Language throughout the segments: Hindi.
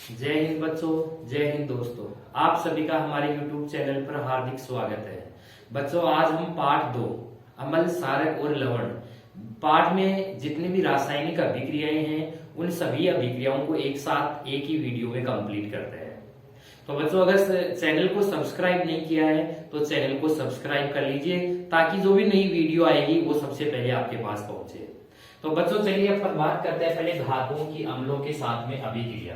जय हिंद बच्चों, जय हिंद दोस्तों। आप सभी का हमारे YouTube चैनल पर हार्दिक स्वागत है। बच्चों, आज हम पाठ 2 अम्ल, सारक और लवण पाठ में जितनी भी रासायनिक अभिक्रियाएं हैं उन सभी अभिक्रियाओं को एक साथ एक ही वीडियो में कंप्लीट करते हैं। तो बच्चों, अगर चैनल को सब्सक्राइब नहीं किया है तो चैनल को सब्सक्राइब कर लीजिए ताकि जो भी नई वीडियो आएगी वो सबसे पहले आपके पास पहुंचे। तो बच्चों, चलिए अपन बात करते हैं पहले धातुओं की अम्लों के साथ में अभिक्रिया।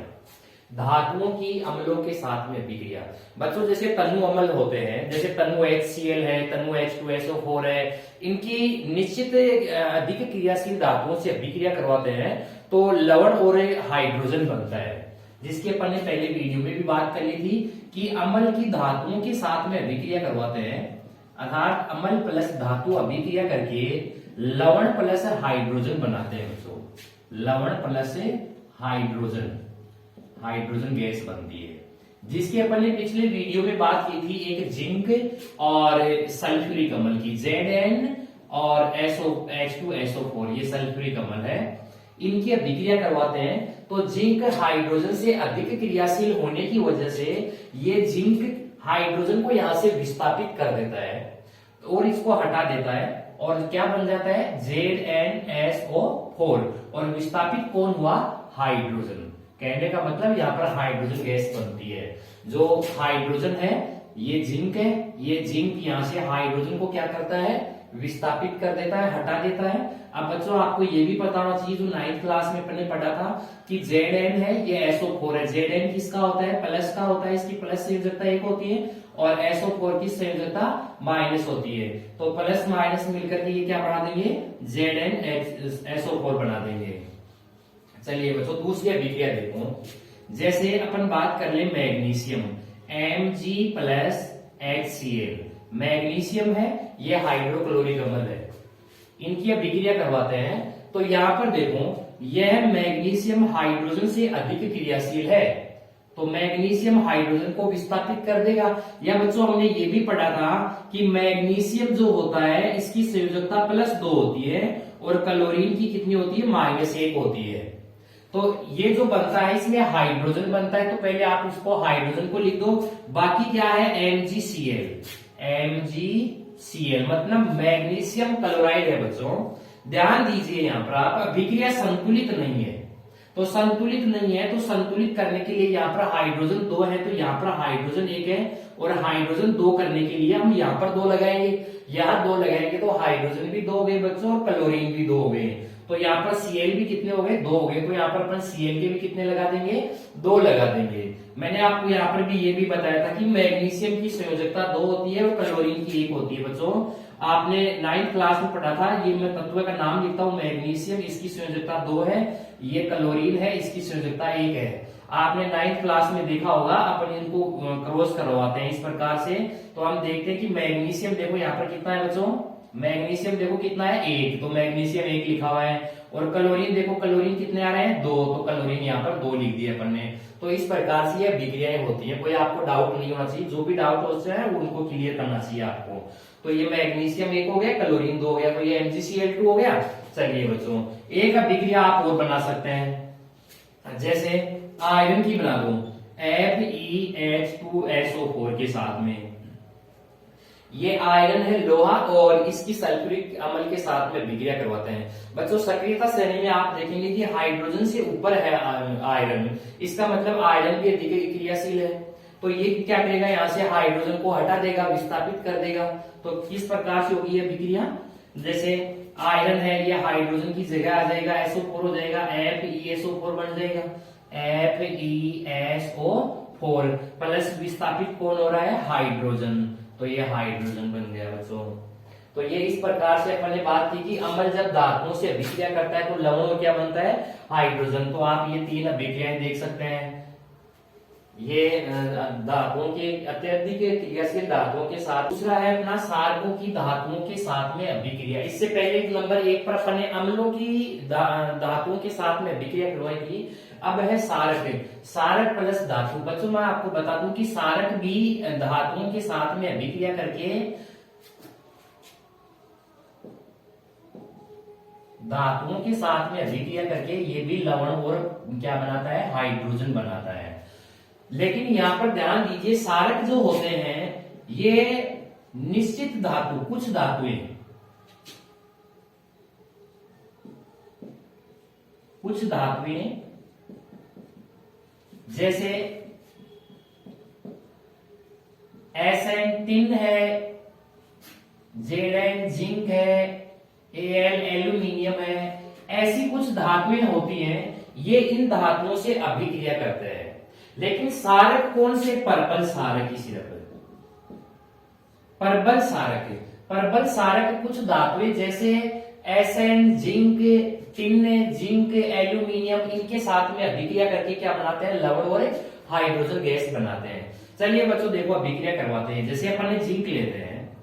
धातुओं की अम्लों के साथ में अभिक्रिया बच्चों, जैसे तनु अम्ल होते हैं, जैसे तनु HCl है, तनु H2SO4 है, इनकी निश्चित अधिक क्रियाशील धातुओं से अभिक्रिया करवाते हैं तो लवण और हाइड्रोजन बनता है, जिसकी अपन ने पहले वीडियो में भी बात कर ली थी कि अम्ल की धातुओं के साथ में अभिक्रिया करवाते हैं, अर्थात अम्ल प्लस धातु अभिक्रिया करके लवण प्लस हाइड्रोजन बनाते हैं बच्चों। लवण प्लस हाइड्रोजन गैस बनती है, जिसकी अपन ने पिछले वीडियो में बात की थी एक जिंक और सल्फ्यूरिक अम्ल की, Zn और H2SO4, ये सल्फ्यूरिक अम्ल है, इनकी अभिक्रिया करवाते हैं तो जिंक हाइड्रोजन से अधिक क्रियाशील होने की वजह से ये जिंक हाइड्रोजन को यहां से विस्थापित कर देता है और इसको हटा देता है और क्या बन जाता है ZnSO4, और विस्थापित कौन हुआ? हाइड्रोजन। कहने का मतलब यहाँ पर हाइड्रोजन गैस बनती है। जो हाइड्रोजन है ये जिंक है, ये जिंक यहाँ से हाइड्रोजन को क्या करता है? विस्थापित कर देता है, हटा देता है। अब बच्चों, आपको ये भी पता होना चाहिए, जो 9th क्लास में अपने पढ़ा था कि Zn है, ये SO4 है। Zn किसका होता है? प्लस का होता है, इसकी प्लस संयोजकता 1 होती है और SO4 की संयोजकता माइनस होती है। तो प्लस माइनस मिलकर के ये क्या बना देंगे? ZnSO4 बना देंगे। चलिए बच्चों, दूसरी अभिक्रिया देखो। जैसे अपन बात कर ले magnesium, Mg plus HCl, magnesium है, ये हाइड्रोक्लोरिक अम्ल है, इनकी अभिक्रिया करवाते हैं तो यहां पर देखो यह मैग्नीशियम हाइड्रोजन से अधिक क्रियाशील है तो मैग्नीशियम हाइड्रोजन को विस्थापित कर देगा। या बच्चों, हमने ये भी पढ़ा था कि मैग्नीशियम जो होता है इसकी संयोजकता +2 होती है और क्लोरीन की कितनी होती है? -1 होती है। तो ये जो बनता है इसमें हाइड्रोजन बनता है, तो पहले आप इसको हाइड्रोजन को लिख दो, बाकी क्या है? MgCl मतलब मैग्नीशियम क्लोराइड है। बच्चों ध्यान दीजिए, यहाँ पर आप अभिक्रिया संतुलित नहीं है, तो संतुलित नहीं है तो संतुलित करने के लिए यहाँ पर हाइड्रोजन 2 है तो यहाँ पर हाइड्रोजन 1 है, और हाइड्रोजन 2 करने के लिए हम यहाँ पर 2 लगाएंगे, यहाँ 2 लगाएंगे तो हाइड्रोजन भी 2 हो गए बच्चों और क्लोरीन भी 2 हो गए। तो यहाँ पर Cl भी कितने हो गए? 2 हो गए। तो यहाँ पर अपन Cl के भी कितने लगा देंगे? 2 लगा देंगे। मैंने आपको यहाँ पर भी ये भी बताया था कि मैग्नीशियम की संयोजकता 2 होती है और क्लोरीन की 1 होती है। बच्चों आपने 9th क्लास में पढ़ा था, ये मैं तत्व का नाम लिखता हूँ, मैग्नीशियम, इसकी संयोजकता 2 है, ये क्लोरीन है, इसकी संयोजकता 1 है। आपने 9th क्लास में देखा होगा, अपन इनको क्रॉस करवाते हैं इस प्रकार से। तो हम देखते हैं कि मैग्नीशियम देखो यहाँ पर कितना है बच्चों? मैग्नीशियम देखो कितना है? 1, तो मैग्नीशियम 1 लिखा हुआ है। और क्लोरीन देखो, क्लोरीन कितने आ रहे हैं? 2, तो क्लोरीन यहाँ पर 2 लिख दिया अपन ने। तो इस प्रकार से ये अभिक्रियाएं होती है। कोई आपको डाउट नहीं होना चाहिए, जो भी डाउट हो है उनको क्लियर करना चाहिए आपको। तो ये मैग्नीशियम 1 हो गया, क्लोरीन 2 हो गया, तो ये MgCl2 हो गया। चलिए बच्चों, एक अभिक्रिया आप और बना सकते हैं, जैसे आयरन की बना दो FeH2SO4 के साथ में। ये आयरन है, लोहा, और इसकी सल्फ्यूरिक अम्ल के साथ में अभिक्रिया करवाते हैं। बच्चों सक्रियता श्रेणी में आप देखेंगे कि हाइड्रोजन से ऊपर है आयरन, इसका मतलब आयरन भी अधिक क्रियाशील है। तो ये क्या करेगा? यहाँ से हाइड्रोजन को हटा देगा, विस्थापित कर देगा। तो किस प्रकार से होगी ये अभिक्रिया? जैसे आयरन है, ये हाइड्रोजन की जगह आ जाएगा, SO4 हो जाएगा, FeSO4 बन जाएगा, FeSO4 प्लस विस्थापित कौन हो रहा है? हाइड्रोजन, तो ये हाइड्रोजन बन गया बच्चों। तो ये इस प्रकार से अपन ने बात की कि अम्ल जब धातुओं से अभिक्रिया करता है तो लवण में क्या बनता है? हाइड्रोजन। तो आप ये 3 अभिक्रियाएं देख सकते हैं। ये धातुओं के अत्यधिक क्रियाशील धातुओं के साथ। दूसरा है अपना सारकों की धातुओं के साथ में अभिक्रिया। इससे पहले नंबर 1 पर अपन ने अम्लों की धातुओं के साथ में अभिक्रिया करवाई थी। अब है सारक, सारक प्लस धातु। बच्चों मैं आपको बता दूं कि सारक भी धातुओं के साथ में अभिक्रिया करके ये भी लवण और क्या बनाता है? हाइड्रोजन बनाता है। लेकिन यहां पर ध्यान दीजिए, सारक जो होते हैं ये निश्चित धातु, कुछ धातुएं, कुछ धातुएं जैसे Sn टिन है, Zn जिंक है, Al एल्यूमिनियम है, ऐसी कुछ धातुएं होती हैं, ये इन धातुओं से अभिक्रिया करते हैं। लेकिन सारक कौन से? परबल सारक ही सिर्फ, परबल सारक। परबल सारक कुछ धातुएं जैसे Sn zinc, tin, zinc, aluminium, इनके साथ में अभिक्रिया करके क्या बनाते हैं? लवण और हाइड्रोजन गैस बनाते हैं। चलिए बच्चों देखो अभिक्रिया करवाते हैं। जैसे अपन ने जिंक लेते हैं,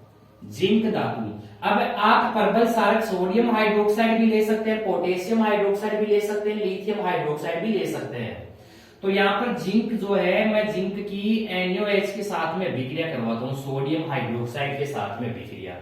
जिंक धातु। अब आप परबल सारक सोडियम हाइड्रोक्साइड भी ले सकते हैं, पोटेशियम हाइड्रोक्साइड भी ले सकते हैं, लिथियम हाइड्रोक्साइड भी ले सकते हैं। तो यहाँ पर जिंक जो है, मैं जिंक की NaOH के साथ में अभिक्रिया करवाता हूँ, सोडियम हाइड्रोक्साइड के साथ में अभिक्रिया।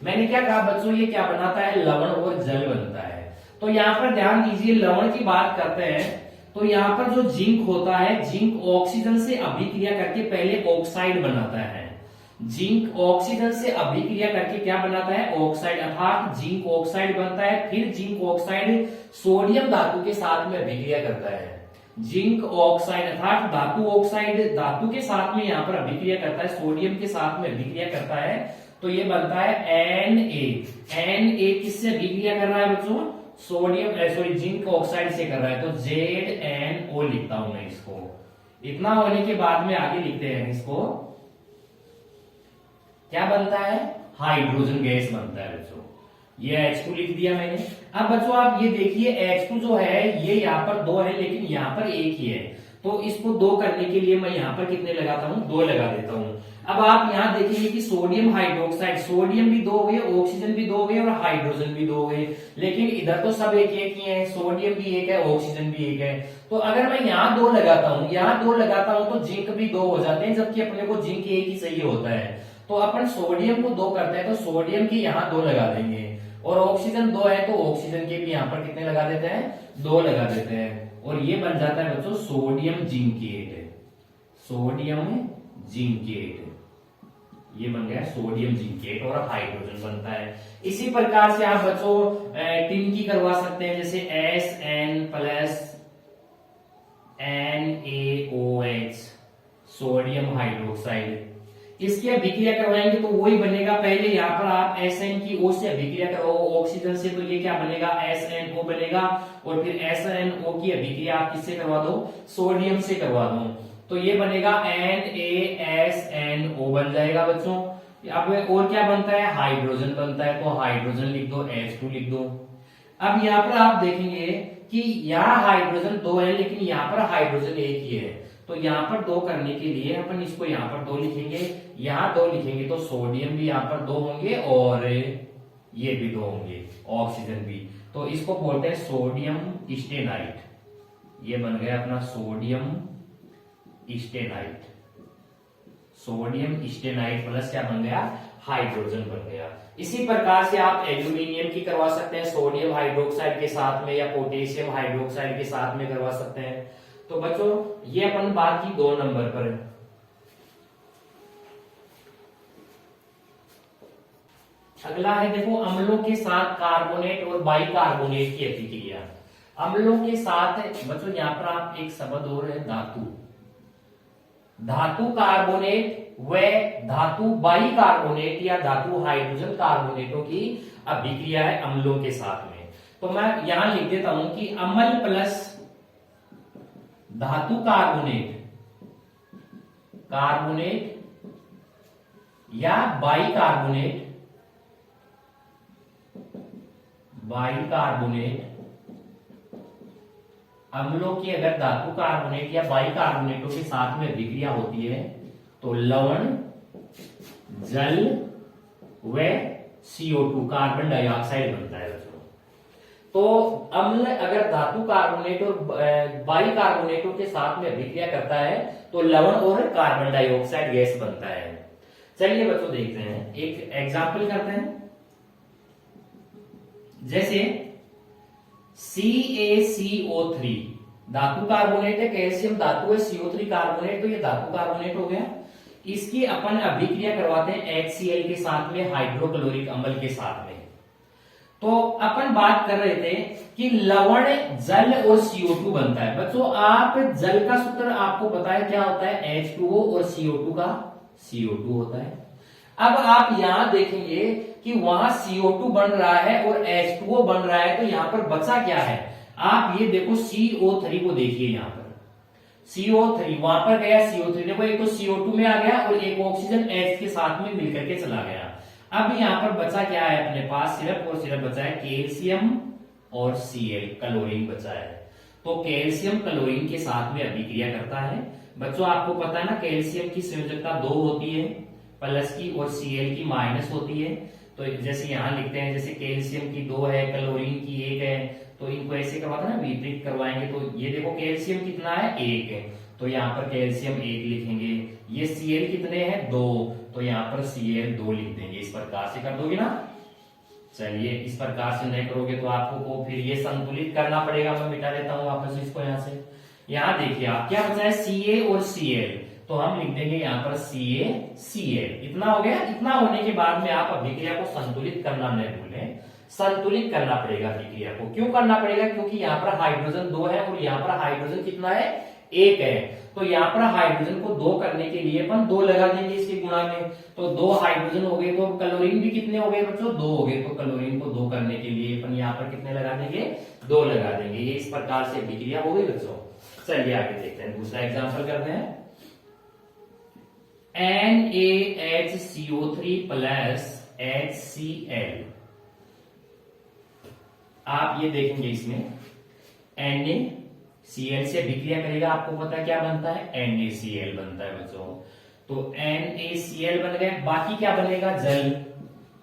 मैंने क्या कहा बच्चों, ये क्या बनाता है? लवण और जल बनता है। तो यहाँ पर ध्यान दीजिए, लवण की बात करते हैं तो यहाँ पर जो जिंक होता है, जिंक ऑक्सीजन से अभिक्रिया करके पहले ऑक्साइड बनाता है। जिंक ऑक्सीजन से अभिक्रिया करके क्या बनाता है? ऑक्साइड, अर्थात जिंक ऑक्साइड बनता है। फिर जिंक ऑक्साइड सोडियम धातु के साथ में अभिक्रिया करता है। जिंक ऑक्साइड अर्थात धातु ऑक्साइड धातु के साथ में यहाँ पर अभिक्रिया करता है, सोडियम के साथ में अभिक्रिया करता है, तो ये बनता है Na। किससे अभिक्रिया कर रहा है बच्चों? सोडियम सॉरी जिंक ऑक्साइड से कर रहा है, तो ZnO लिखता हूं मैं इसको। इतना होने के बाद में आगे लिखते हैं इसको, क्या बनता है? हाइड्रोजन गैस बनता है बच्चों। ये H2 लिख दिया मैंने। अब बच्चों आप ये देखिए, H2 जो है ये यहाँ पर 2 है, लेकिन यहाँ पर 1 ही है। तो इसको 2 करने के लिए मैं यहाँ पर कितने लगाता हूँ? 2 लगा देता हूँ। अब आप यहाँ देखेंगे कि सोडियम हाइड्रोक्साइड, सोडियम भी 2 हो गए, ऑक्सीजन भी 2 हो गए और हाइड्रोजन भी 2 हो गए। लेकिन इधर तो सब एक एक ही है, सोडियम भी 1 है, ऑक्सीजन भी 1 है। तो अगर मैं यहाँ 2 लगाता हूँ, यहाँ 2 लगाता हूँ तो जिंक भी 2 हो जाते हैं, जबकि अपने को जिंक 1 ही चाहिए होता है। तो अपन सोडियम को 2 करते हैं, तो सोडियम के यहाँ 2 लगा देंगे, और ऑक्सीजन 2 है तो ऑक्सीजन के भी यहाँ पर कितने लगा देते हैं? 2 लगा देते हैं, और ये बन जाता है बच्चों सोडियम जिंकेट। सोडियम जिंकेट, ये बन गया सोडियम जिंकेट, और हाइड्रोजन बनता है। इसी प्रकार से आप बच्चों टिन की करवा सकते हैं, जैसे Sn plus NaOH, sodium hydroxide. इसकी अभिक्रिया करवाएंगे तो वही बनेगा। पहले यहाँ पर आप Sn की O से अभिक्रिया करवाओ ऑक्सीजन से, तो ये क्या बनेगा? SnO बनेगा, और फिर SnO की अभिक्रिया आप किससे करवा दो? सोडियम से करवा दो, तो ये बनेगा NaSnO बन जाएगा बच्चों। अब और क्या बनता है? हाइड्रोजन बनता है, तो हाइड्रोजन लिख दो, H2 लिख दो। अब यहाँ पर आप देखेंगे कि यहाँ हाइड्रोजन 2 है, लेकिन यहाँ पर हाइड्रोजन 1 ही है। तो यहाँ पर 2 करने के लिए अपन इसको यहाँ पर 2 लिखेंगे, यहाँ 2 लिखेंगे, तो सोडियम भी यहाँ पर 2 होंगे और ये भी 2 होंगे, ऑक्सीजन भी। तो इसको बोलते हैं सोडियम स्टेनाइट। ये बन गया अपना सोडियम स्टेनाइट। सोडियम स्टेनाइट प्लस क्या बन गया? हाइड्रोजन बन गया। इसी प्रकार से आप एल्यूमिनियम की करवा सकते हैं सोडियम हाइड्रोक्साइड के साथ में, या पोटेशियम हाइड्रोक्साइड के साथ में करवा सकते हैं। तो बच्चों ये अपन बात की 2 नंबर पर। अगला है देखो, अम्लों के साथ कार्बोनेट और बाइकार्बोनेट की अभिक्रिया। अम्लों के साथ बच्चों यहाँ पर आप एक शब्द और है धातु, धातु कार्बोनेट व धातु बाइकार्बोनेट या धातु हाइड्रोजन कार्बोनेटों की अभिक्रिया है अम्लों के साथ में। तो मैं यहां लिख देता हूं कि अम्ल प्लस धातु कार्बोनेट, कार्बोनेट या बाइकार्बोनेट, बाइकार्बोनेट अम्लों की अगर धातु कार्बोनेट या बाइकार्बोनेटों के साथ में अभिक्रिया होती है तो लवण, जल व CO2 कार्बन डाइऑक्साइड बनता है बच्चों। तो अम्ल अगर धातु कार्बोनेट और बाइकार्बोनेटों के साथ में अभिक्रिया करता है तो लवण और कार्बन डाइऑक्साइड गैस बनता है। चलिए बच्चों देखते हैं, एक एग्जाम्पल करते हैं। जैसे CaCO3 धातु कार्बोनेट है, कैल्शियम धातु है, CO3 कार्बोनेट, तो ये धातु कार्बोनेट हो गया। इसकी अपन अभिक्रिया करवाते हैं HCl के साथ में, हाइड्रोक्लोरिक अम्ल के साथ में। तो अपन बात कर रहे थे कि लवण, जल और CO2 बनता है। बच्चों आप जल का सूत्र आपको पता है क्या होता है, H2O, और CO2 का CO2 होता है। अब आप यहां देखेंगे कि वहां CO2 बन रहा है और H2O बन रहा है, तो यहां पर बचा क्या है, आप ये देखो CO3 को देखिए, यहां पर CO3 वहां पर गया, CO3 देखो, एक तो CO2 में आ गया और एक ऑक्सीजन H के साथ में मिलकर के चला गया। अब यहां पर बचा क्या है अपने पास, सिर्फ और सिर्फ बचा है कैल्शियम और Cl, क्लोरीन बचा है। तो कैल्शियम क्लोरीन के साथ में अभिक्रिया करता है। बच्चों आपको पता है ना, कैल्शियम की संयोजकता 2 होती है, प्लस की, और Cl की माइनस होती है। तो जैसे यहां लिखते हैं, जैसे कैल्शियम की 2 है, क्लोरीन की 1 है, तो इनको ऐसे करवाते हैं ना, विपरीत करवाएंगे। तो ये देखो कैल्शियम कितना है, 1 है, तो यहाँ पर कैल्शियम 1 लिखेंगे। ये Cl कितने हैं, 2, तो यहाँ पर Cl 2 लिख देंगे। इस प्रकार से कर दोगे ना। चलिए, इस प्रकार से नहीं करोगे तो आपको को फिर ये संतुलित करना पड़ेगा। मैं मिटा देता हूँ वापस इसको यहाँ से। यहाँ देखिए आप क्या बचा है, Ca और Cl, तो हम लिख देंगे यहाँ पर CaCl। इतना हो गया। इतना होने के बाद में आप अभिक्रिया को संतुलित करना नहीं भूलें, संतुलित करना पड़ेगा अभिक्रिया को। क्यों करना पड़ेगा, क्योंकि यहाँ पर हाइड्रोजन 2 है और यहाँ पर हाइड्रोजन कितना है, 1 है। तो यहाँ पर हाइड्रोजन को 2 करने के लिए अपन 2 लगा देंगे इसके गुणा में, तो 2 हाइड्रोजन हो गए। तो क्लोरीन भी कितने हो गए बच्चों, 2 हो गए। तो क्लोरीन को 2 करने के लिए अपन यहाँ पर कितने लगा देंगे, 2 लगा देंगे। ये इस प्रकार से अभिक्रिया हो गई बच्चों। चलिए आगे देखते हैं, दूसरा एग्जाम्पल करते हैं। NaHCO3 plus HCl। आप ये देखेंगे इसमें NaCl से अभिक्रिया करेगा, आपको पता है क्या बनता है, NaCl बनता है बच्चों। तो NaCl बन गए, बाकी क्या बनेगा, जल,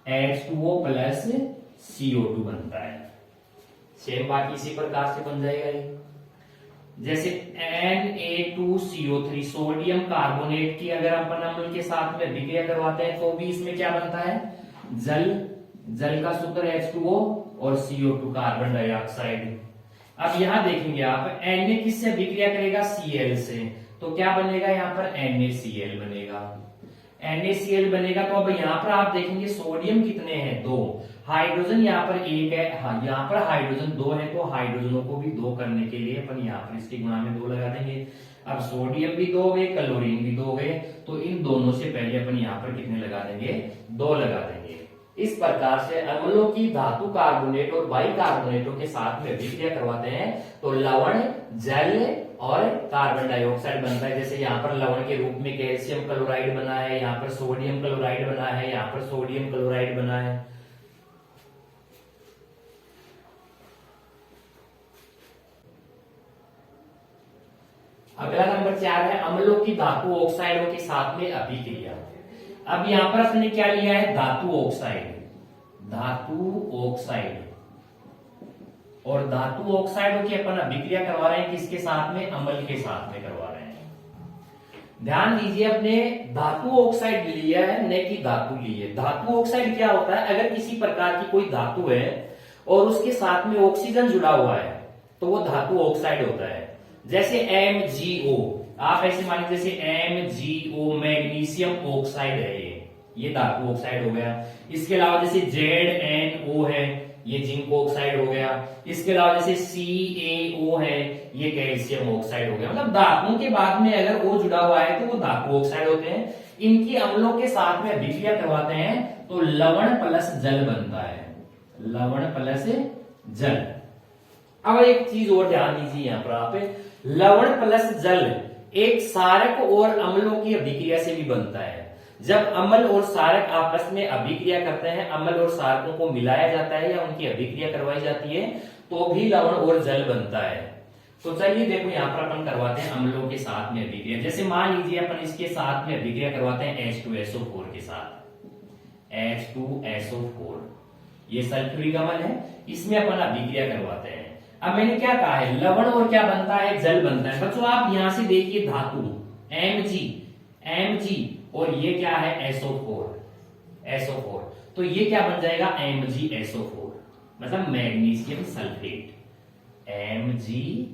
H2O प्लस CO2 बनता है। सेम बाकी इसी प्रकार से बन जाएगा ये। जैसे Na2CO3 सोडियम कार्बोनेट की अगर अपन अम्ल के साथ में अभिक्रिया करवाते हैं तो भी इसमें क्या बनता है, जल, जल का सूत्र H2O और CO2 कार्बन डाइऑक्साइड। अब यहां देखेंगे आप, Na किससे अभिक्रिया करेगा, Cl से, तो क्या बनेगा यहाँ पर, NaCl बनेगा। NaCl बनेगा। तो अब यहाँ पर आप देखेंगे सोडियम कितने हैं, 2, हाइड्रोजन यहाँ पर 1 है, हाँ यहाँ पर हाइड्रोजन 2 है, तो हाइड्रोजनों को भी 2 करने के लिए अपन यहाँ पर इसके गुणा में 2 लगा देंगे। अब सोडियम भी 2 हो गए, क्लोरीन भी 2 हो गए, तो इन दोनों से पहले अपन यहाँ पर कितने लगा देंगे, 2 लगा देंगे। इस प्रकार से अम्लों की धातु कार्बोनेट और बाइकार्बोनेटों के साथ में अभिक्रिया करवाते हैं तो लवण, जल और कार्बन डाइऑक्साइड बनता है। जैसे यहाँ पर लवण के रूप में कैल्शियम क्लोराइड बना है, यहाँ पर सोडियम क्लोराइड बना है, यहाँ पर सोडियम क्लोराइड बना है। अगला नंबर 4 है अम्लों की धातु ऑक्साइडों के साथ में अभिक्रिया। अब यहां पर अपने क्या लिया है, धातु ऑक्साइड, धातु ऑक्साइड, और धातु ऑक्साइडों की अपन अभिक्रिया करवा रहे हैं किसके साथ में, अम्ल के साथ में करवा रहे हैं। ध्यान दीजिए, अपने धातु ऑक्साइड लिया है, न कि धातु ली है। धातु ऑक्साइड क्या होता है, अगर किसी प्रकार की कोई धातु है और उसके साथ में ऑक्सीजन जुड़ा हुआ है तो वो धातु ऑक्साइड होता है। जैसे MgO, आप ऐसे मानिए जैसे MgO मैग्नीशियम ऑक्साइड है, ये धातु ऑक्साइड हो गया। इसके अलावा जैसे ZnO है, ये जिंक ऑक्साइड हो गया। इसके अलावा जैसे CaO है, ये कैल्शियम ऑक्साइड हो गया। मतलब धातुओं के बाद में अगर O जुड़ा हुआ है तो वो धातु ऑक्साइड होते हैं। इनकी अम्लों के साथ में अभिक्रिया करवाते हैं तो लवण प्लस जल बनता है, लवण प्लस जल। अब एक चीज और ध्यान दीजिए, यहाँ पर आप लवण प्लस जल एक सारक और अम्लों की अभिक्रिया से भी बनता है। जब अम्ल और सारक आपस में अभिक्रिया करते हैं, अम्ल और सारकों को मिलाया जाता है या उनकी अभिक्रिया करवाई जाती है तो भी लवण और जल बनता है। तो चलिए देखो, यहाँ पर अपन करवाते हैं अम्लों के साथ में अभिक्रिया। जैसे मान लीजिए अपन इसके साथ में अभिक्रिया करवाते हैं H2SO4 के साथ, H2SO4, ये सल्फ्यूरिक अम्ल है, इसमें अपन अभिक्रिया करवाते हैं। अब मैंने क्या कहा है, लवण और क्या बनता है, जल बनता है। बच्चों आप यहां से देखिए धातु Mg और ये क्या है SO4, तो ये क्या बन जाएगा MgSO4, मतलब magnesium sulphate, MgSO4।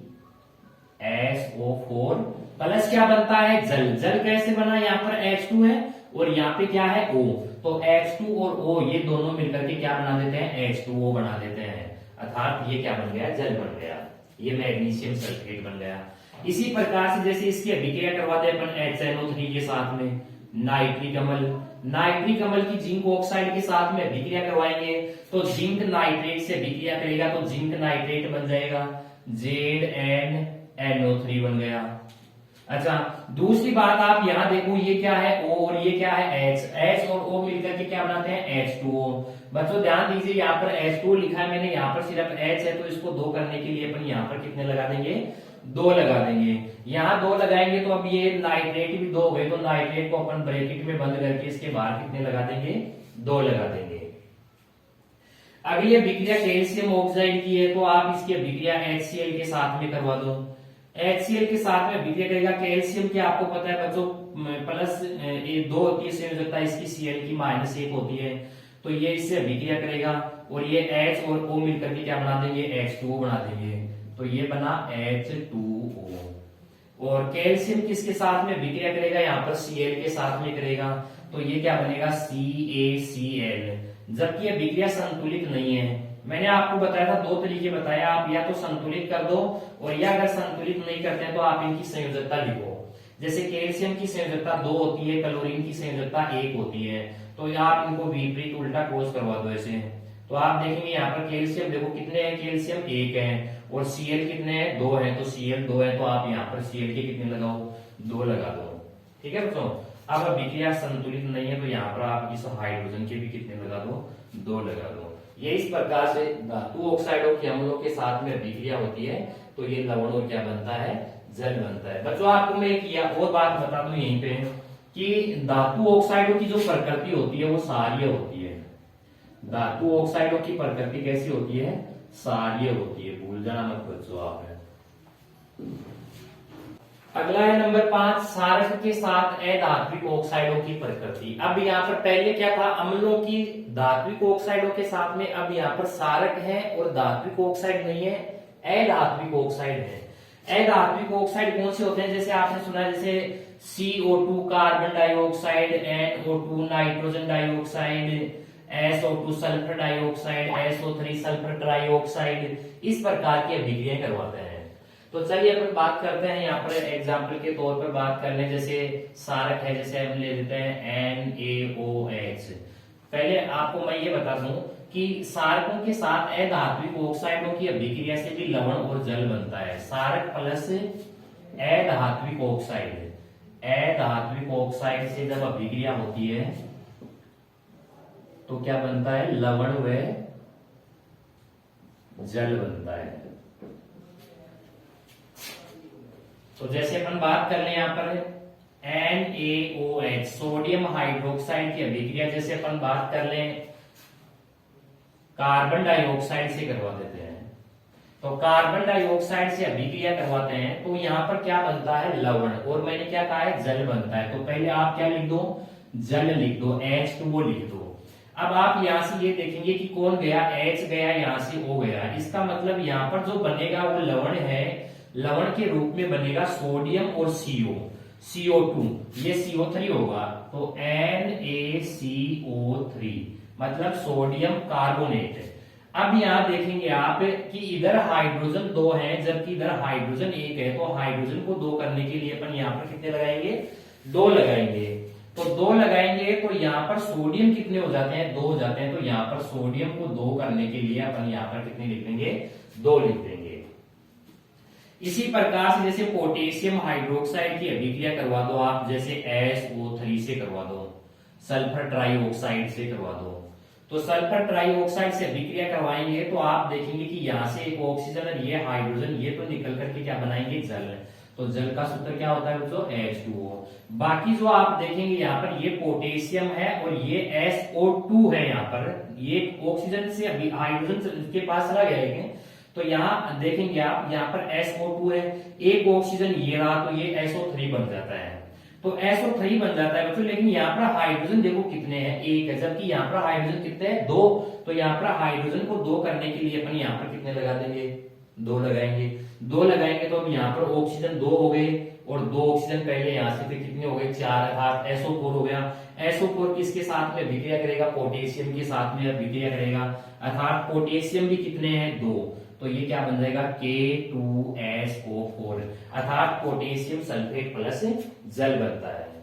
SO4 plus क्या बनता है जल। जल कैसे बना, यहाँ पर H2 है और यहाँ पे क्या है O, तो H2 और O ये दोनों मिलकर के क्या बना देते हैं, H2O बना देते हैं, अर्थात ये क्या बन गया, जल बन गया, ये मैग्नीशियम सल्फेट बन गया। इसी प्रकार से जैसे इसकी अभिक्रिया करवाते हैं अपन HNO3 के साथ में नाइट्रिक अम्ल, नाइट्रिक अम्ल की जिंक ऑक्साइड के साथ में अभिक्रिया करवाएंगे तो जिंक नाइट्रेट से अभिक्रिया करेगा तो जिंक नाइट्रेट बन जाएगा, ZnNO3 बन गया। अच्छा, दूसरी बात आप यहां देखो, ये क्या है O और ये क्या है H, H और O मिलकर के क्या बनाते हैं H2O। बच्चों ध्यान दीजिए, यहाँ पर H2O लिखा है मैंने, यहाँ पर सिर्फ H है, तो इसको दो करने के लिए अपन यहाँ पर कितने लगा देंगे, दो लगा देंगे। यहाँ दो लगाएंगे तो अब ये नाइट्रेट भी दो हो गए, तो नाइट्रेट को अपन ब्रैकेट में बंद करके इसके बाहर कितने लगा देंगे, दो लगा देंगे। अगली अभिक्रिया कैल्शियम ऑक्साइड की है, तो आप इसकी अभिक्रिया HCl के साथ में करवा दो। HCl के साथ में अभिक्रिया करेगा, कैल्शियम की आपको पता है बच्चों प्लस ये दो होती है संयोजकता इसकी, Cl की -1 होती है, तो ये इससे अभिक्रिया करेगा और ये H और O मिलकर के क्या बना देंगे, H2O बना देंगे, तो ये बना H2O। और कैल्शियम किसके साथ में अभिक्रिया करेगा, यहाँ पर Cl के साथ में करेगा, तो ये क्या बनेगा, CaCl। जबकि अभिक्रिया संतुलित नहीं है, मैंने आपको बताया था दो तरीके बताए, आप या तो संतुलित कर दो और या अगर संतुलित नहीं करते हैं तो आप इनकी संयोजकता लिखो। जैसे कैल्शियम की संयोजकता 2 होती है, क्लोरीन की संयोजकता 1 होती है, तो आप इनको विपरीत उल्टा कोस करवा दो ऐसे, तो आप देखेंगे यहाँ पर कैल्शियम देखो कितने हैं, कैल्शियम 1 है और Cl कितने हैं, 2 है, तो Cl 2 है, तो आप यहाँ पर Cl के कितने लगाओ, 2 लगा दो। ठीक है बच्चों, अब अभिक्रिया संतुलित नहीं है तो यहाँ पर आप इस हाइड्रोजन के भी कितने लगा दो, 2 लगा दो। ये इस प्रकार से धातु ऑक्साइडों के अम्लों के साथ में अभिक्रिया होती है तो ये लवण और क्या बनता है, जल बनता है। बच्चों आपको मैं एक और बात बता दूं यहीं पे कि धातु ऑक्साइडों की जो प्रकृति होती है वो सारीय होती है। धातु ऑक्साइडों की प्रकृति कैसी होती है, सारीय होती है, भूल जाना मत बच्चों आप। अगला है नंबर 5, सारक के साथ अधात्विक ऑक्साइडों की प्रकृति। अब यहाँ पर पहले क्या था, अम्लों की धात्विक ऑक्साइडों के साथ में, अब यहाँ पर सारक है और धात्विक ऑक्साइड नहीं है, अधात्विक ऑक्साइड है। अधात्विक ऑक्साइड कौन से होते हैं, जैसे आपने सुना है जैसे CO2 carbon dioxide, NO2 nitrogen dioxide, SO2 sulphur dioxide, SO3 sulphur trioxide, इस प्रकार की अभिक्रियाएं करवाते हैं। तो चलिए अपन बात करते हैं, यहाँ पर एग्जाम्पल के तौर पर बात कर लें, जैसे सारक है, जैसे हम ले लेते हैं NaOH। पहले आपको मैं ये बता दूं कि सारकों के साथ अधात्विक ऑक्साइडों की अभिक्रिया से भी लवण और जल बनता है। सारक प्लस अधात्विक ऑक्साइड, अधात्विक ऑक्साइड से जब अभिक्रिया होती है तो क्या बनता है, लवण व जल बनता है। तो जैसे अपन बात कर लें यहाँ पर NaOH सोडियम हाइड्रोक्साइड की अभिक्रिया, जैसे अपन बात कर लें कार्बन डाइऑक्साइड से करवा देते हैं, तो कार्बन डाइऑक्साइड से अभिक्रिया करवाते हैं तो यहाँ पर क्या बनता है, लवण, और मैंने क्या कहा है, जल बनता है। तो पहले आप क्या लिख दो, जल लिख दो, H2O लिख दो। अब आप यहां से ये देखेंगे कि कौन गया, H गया, यहां से O गया, इसका मतलब यहाँ पर जो बनेगा वो लवण है, लवण के रूप में बनेगा सोडियम और CO2, ये CO3 होगा, तो NaCO3 मतलब सोडियम कार्बोनेट। अब यहाँ देखेंगे आप कि इधर हाइड्रोजन 2 है जबकि इधर हाइड्रोजन 1 है, तो हाइड्रोजन को 2 करने के लिए अपन यहाँ पर कितने लगाएंगे, 2 लगाएंगे। तो 2 लगाएंगे तो यहाँ पर सोडियम कितने हो जाते हैं, 2 हो जाते हैं, तो यहाँ पर सोडियम को 2 करने के लिए अपन यहाँ पर कितने लिख देंगे, 2 लिख देंगे। इसी प्रकार से जैसे पोटेशियम हाइड्रोक्साइड की अभिक्रिया करवा दो आप, जैसे SO3 से करवा दो, सल्फर ट्राइऑक्साइड से करवा दो, तो सल्फर ट्राइऑक्साइड से अभिक्रिया करवाएंगे तो आप देखेंगे कि यहाँ से एक ऑक्सीजन और ये हाइड्रोजन, ये तो निकल करके क्या बनाएंगे, जल। तो जल का सूत्र क्या होता है बच्चों, H2O। बाकी जो आप देखेंगे यहाँ पर ये पोटेशियम है और ये SO2 है, यहाँ पर ये ऑक्सीजन से अभी हाइड्रोजन के पास चला गया है, तो यहाँ देखेंगे आप यहाँ पर SO2 है, एक ऑक्सीजन ये रहा तो ये SO3 बन जाता है, तो SO3 बन जाता है बच्चों। लेकिन यहाँ पर हाइड्रोजन देखो कितने हैं, 1 है, जबकि यहाँ पर हाइड्रोजन कितने हैं, 2, तो यहाँ पर हाइड्रोजन को 2 करने के लिए अपन यहाँ पर कितने लगा देंगे, 2 लगाएंगे, 2 लगाएंगे तो अब यहाँ पर ऑक्सीजन 2 हो गए और 2 ऑक्सीजन पहले यहां से फिर कितने हो गए 4, अर्थात SO4 हो गया। SO4 किसके साथ में अभिक्रिया करेगा, पोटेशियम के साथ में अभिक्रिया करेगा, अर्थात पोटेशियम भी कितने हैं 2, तो ये क्या बन जाएगा K2SO4, अर्थात पोटेशियम सल्फेट प्लस जल बनता है।